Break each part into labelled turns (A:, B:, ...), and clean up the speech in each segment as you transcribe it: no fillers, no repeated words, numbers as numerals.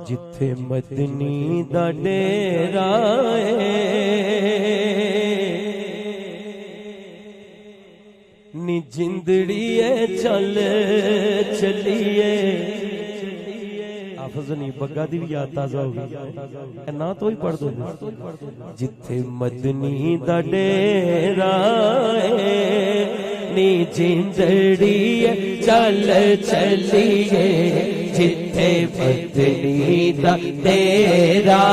A: جتھے مدنی دا ڈیرا نی جندڑی چل چلیے حافظ نہیں بگا دی بھی یاد تازہ ہوگی نا تو ہی پڑھ دو جتھے مدنی دا ڈیرا نی جندڑی چل چلیے جتھے مدنی دا ڈیرا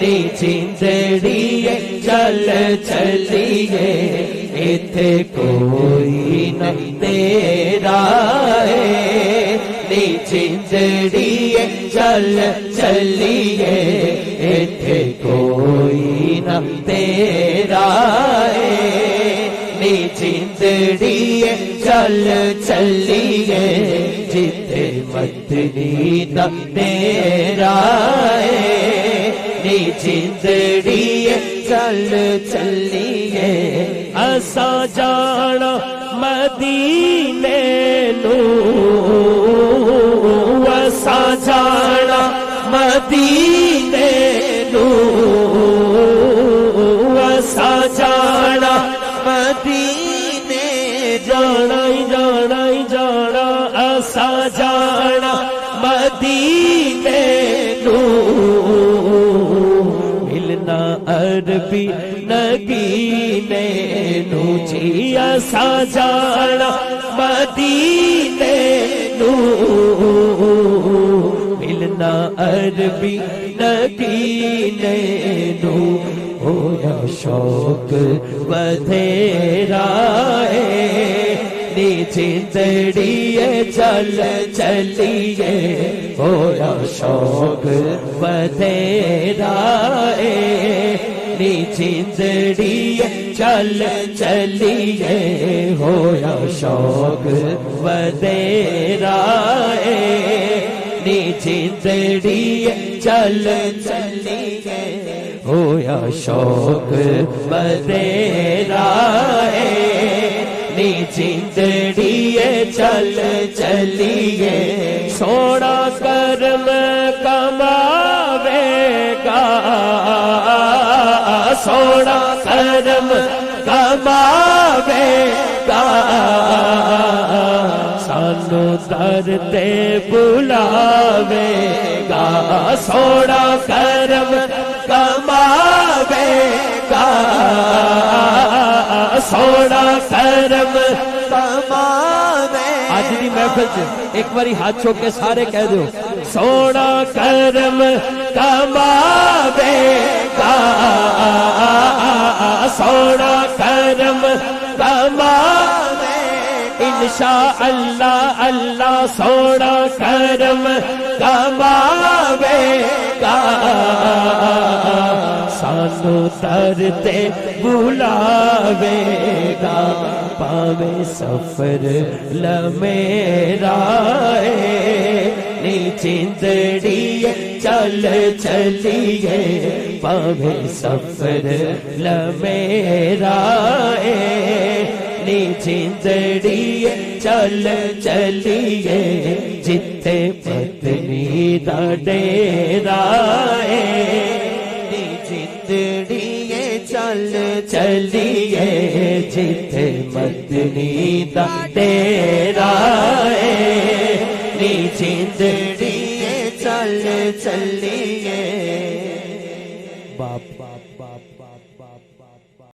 A: نی جندڑی چل چلیے ایتھے کوئی نہ تیرا نی جندڑی چل چلیے ایتھے کوئی نہ تیرا نی جندڑی چل چلیے جتھے مدنی دا ڈیرا نی جندڑی چل چلیے اساں جانا مدینے نو اساں جانا مدینے نو اساں جانا مدینے جانا ہی جانا ہی جانا اساں جانا مدینے نو ملنا عربی نگینے نو جی اساں جانا مدینے نو ملنا عربی نگینے نو ہویا شوق بدھیرا نی جندڑی چل چلیے ہویا شوق بدھیرا نی جندڑی چل چلیے ہویا شوق بدھیرا نی جندڑی چل چلیے ہویا شوق بدھیرا نی جندڑی چل چلیے سونا کرم کماوے گا سونا کرم کماوے گا سانو در تے بلاوے گا سونا کرم کماوے گا سونا کرم کماوے آج دی محفل سے ایک باری ہاتھ چھو کے سارے کہہ دو سونا کرم کماوے گا سونا کرم کماوے انشاءاللہ اللہ سونا کرم کماوے گا سانو در تے بلاوے گا پاوے سفر لمیرا نی جندڑی چل چلیے پاوے سفر لمیرا نی جندڑی چل چلیے جتھے مدنی دا ڈیرا نی جندڑی چل چلیے جتھے مدنی دا ڈیرا نی جندڑی چل چلیے باپ باپ باپ باپ باپ باپ